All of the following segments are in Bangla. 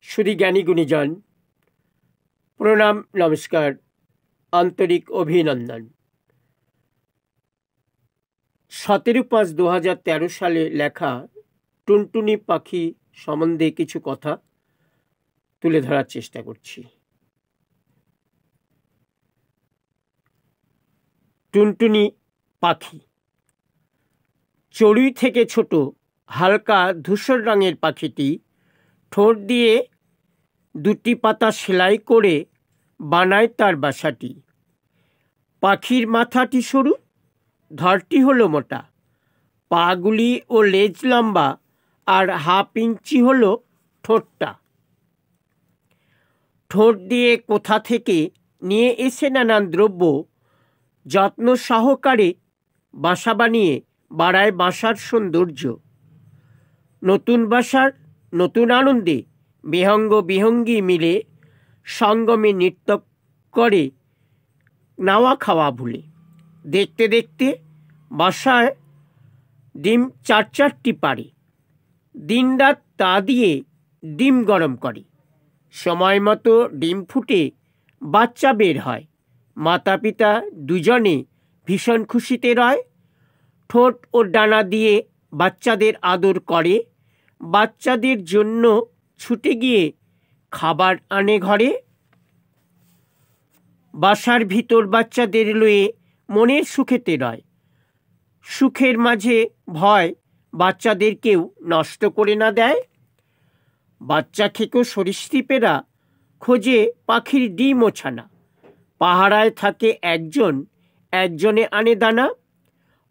সুধী জ্ঞানী গুণীজন, প্রণাম, নমস্কার, আন্তরিক অভিনন্দন। 17/5/2013 সালে লেখা টুনটুনি পাখি সম্বন্ধে কিছু কথা তুলে ধরার চেষ্টা করছি। টুনটুনি পাখি চড়ুই থেকে ছোট, হালকা ধূসর রঙের পাখিটি ঠোঁট দিয়ে দুটি পাতা সেলাই করে বানায় তার বাসাটি। পাখির মাথাটি সরু, ধরটি হলো মোটা, পাগুলি ও লেজ লম্বা, আর 1/2 ইঞ্চি হলো ঠোঁটটা। ঠোঁট দিয়ে কোথা থেকে নিয়ে এসে নানান দ্রব্য যত্ন সহকারে বাসা বানিয়ে বাড়ায় বাসার সৌন্দর্য। নতুন বাসার নতুন আনন্দে বিহঙ্গ বিহঙ্গী মিলে সঙ্গমে নৃত্য করে নাওয়া খাওয়া ভুলে। দেখতে দেখতে বাসায় ডিম 4-4টি পারে। দিনরাত তা দিয়ে ডিম গরম করে। সময় মতো ডিম ফুটে বাচ্চা বের হয়। মাতা পিতা দুজনে ভীষণ খুশিতে রয়। ঠোঁট ও ডানা দিয়ে বাচ্চাদের আদর করে। বাচ্চাদের জন্য ছুটে গিয়ে খাবার আনে ঘরে। বাসার ভিতর বাচ্চাদের লয়ে মনের সুখেতে রয়। সুখের মাঝে ভয় বাচ্চাদের কেউ নষ্ট করে না দেয়। বাচ্চা খেকো সরীসৃপেরা খোঁজে পাখির ডিম ও ছানা। পাহারায় থাকে একজন, একজনে আনে দানা।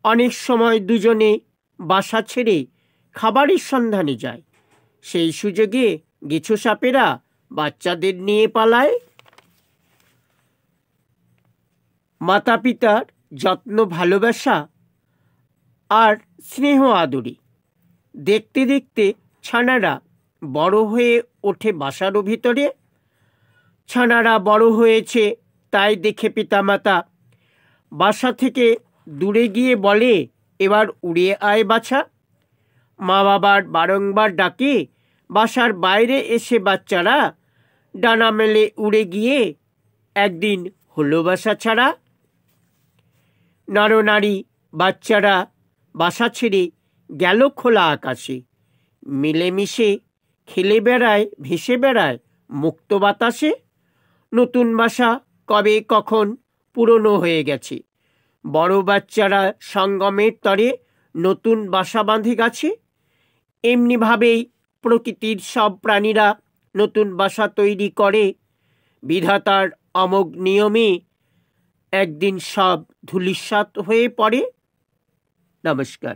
অনেক সময় দুজনে বাসা ছেড়ে খাবারের সন্ধানে যায়। সেই সুযোগে গেছো সাপেরা বাচ্চাদের নিয়ে পালায়। মাতা পিতার যত্ন ভালোবাসা আর স্নেহ আদরে দেখতে দেখতে ছানারা বড় হয়ে ওঠে বাসারও ভিতরে। ছানারা বড় হয়েছে তাই দেখে পিতামাতা বাসা থেকে দূরে গিয়ে বলে, এবার উড়ে আয় বাছা। মা বাবার বারংবার ডাকে বাসার বাইরে এসে বাচ্চারা ডানা মেলে উড়ে গিয়ে একদিন হলো বাসা ছাড়া। নরনারী বাচ্চারা বাসা ছেড়ে গেল খোলা আকাশে। মিলেমিশে খেলে বেড়ায়, ভেসে বেড়ায় মুক্ত বাতাসে। নতুন বাসা কবে কখন পুরনো হয়ে গেছে। বড় বাচ্চারা সঙ্গমের তরে নতুন বাসা বাঁধে গাছে। এমনিভাবেই প্রকৃতির সব প্রাণীরা নতুন বাসা তৈরি করে। বিধাতার অমোঘ নিয়মে একদিন সব ধূলিসাৎ হয়ে পড়ে। নমস্কার।